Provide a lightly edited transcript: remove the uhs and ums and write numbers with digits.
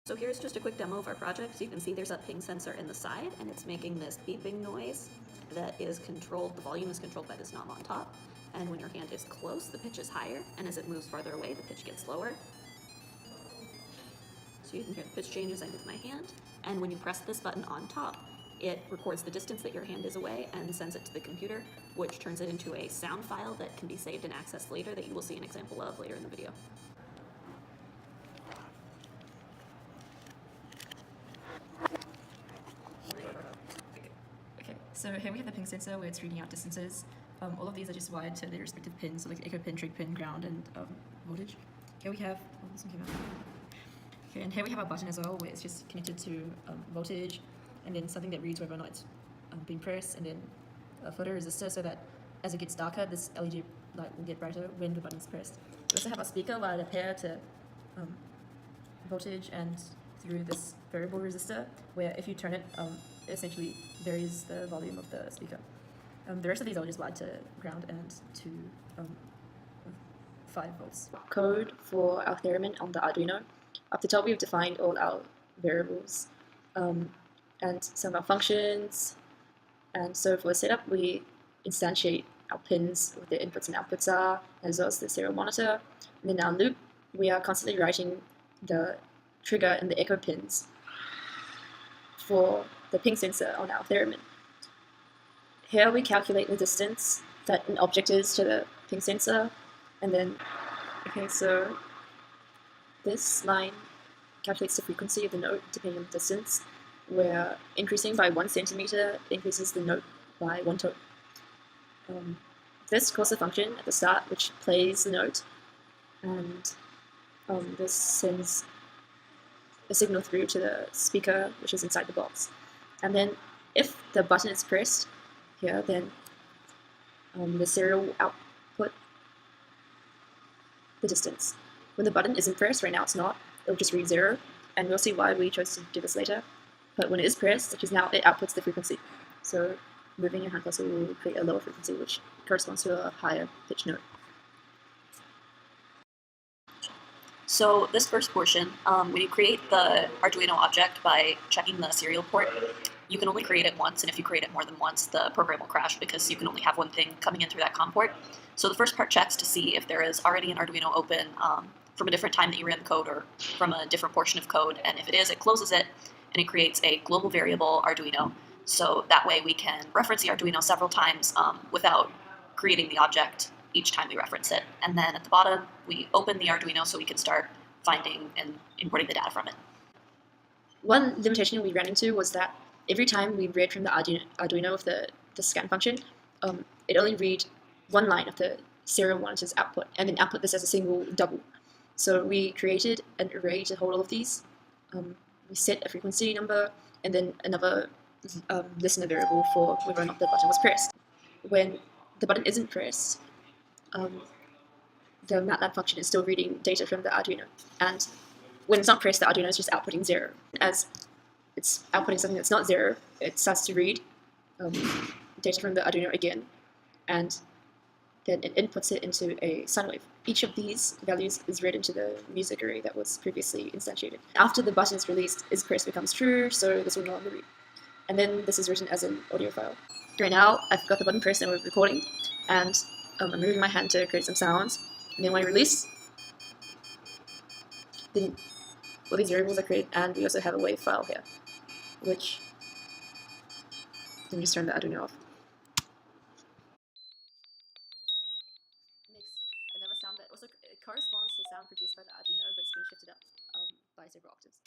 So here's just a quick demo of our project. So you can see there's a ping sensor in the side, and it's making this beeping noise that is controlled, the volume is controlled by this knob on top. And when your hand is close, the pitch is higher, and as it moves farther away, the pitch gets lower. So you can hear the pitch change as I move my hand. And when you press this button on top, it records the distance that your hand is away and sends it to the computer, which turns it into a sound file that can be saved and accessed later that you will see an example of later in the video. Okay, so here we have the ping sensor where it's reading out distances. All of these are just wired to their respective pins, so like the echo pin, trig pin, ground, and voltage. Here we have, oh, this one came out. Okay, and here we have our button as well, where it's just connected to voltage, and then something that reads whether or not it's being pressed, and then a photoresistor so that as it gets darker, this LED light will get brighter when the button is pressed. We also have our speaker wired up here to voltage and through this variable resistor, where if you turn it, it essentially varies the volume of the speaker. The rest of these are just wired to ground and to 5 volts. Code for our theremin on the Arduino. Up the top we've defined all our variables and some of our functions. And so for the setup we instantiate our pins with their inputs and outputs are, as well as the serial monitor. And in our loop we are constantly writing the trigger and the echo pins for the ping sensor on our theremin. Here we calculate the distance that an object is to the ping sensor, and then, okay, so this line calculates the frequency of the note depending on the distance, where increasing by 1 centimeter increases the note by 1 tone. This calls a function at the start which plays the note, and this sends a signal through to the speaker which is inside the box. And then if the button is pressed here, then the serial will output the distance. When the button isn't pressed, right now it's not, it'll just read 0, and we'll see why we chose to do this later. But when it is pressed, which is now, it outputs the frequency. So moving your hand cursor will create a lower frequency which corresponds to a higher pitch note. So this first portion, when you create the Arduino object by checking the serial port, you can only create it once, and if you create it more than once, the program will crash because you can only have one thing coming in through that COM port. So the first part checks to see if there is already an Arduino open from a different time that you ran the code or from a different portion of code, and if it is, it closes it, and it creates a global variable Arduino. So that way we can reference the Arduino several times without creating the object each time we reference it. And then at the bottom, we open the Arduino so we can start finding and importing the data from it. One limitation we ran into was that every time we read from the Arduino with the scan function, it only read one line of the serial monitor's output, and then output this as a single double. So we created an array to hold all of these. We set a frequency number, and then another listener variable for whether or not the button was pressed. When the button isn't pressed, the MATLAB function is still reading data from the Arduino, and when it's not pressed, the Arduino is just outputting 0. As it's outputting something that's not 0, it starts to read data from the Arduino again, and then it inputs it into a sine wave. Each of these values is read into the music array that was previously instantiated. After the button is released, is pressed becomes true, so this will no longer read. And then this is written as an audio file. Right now, I've got the button pressed and we're recording, and I'm moving my hand to create some sounds. And then when I release, then all these variables are created, and we also have a wave file here, which let me just turn the Arduino off. Makes another sound that also it corresponds to sound produced by the Arduino, but it's been shifted up by several octaves.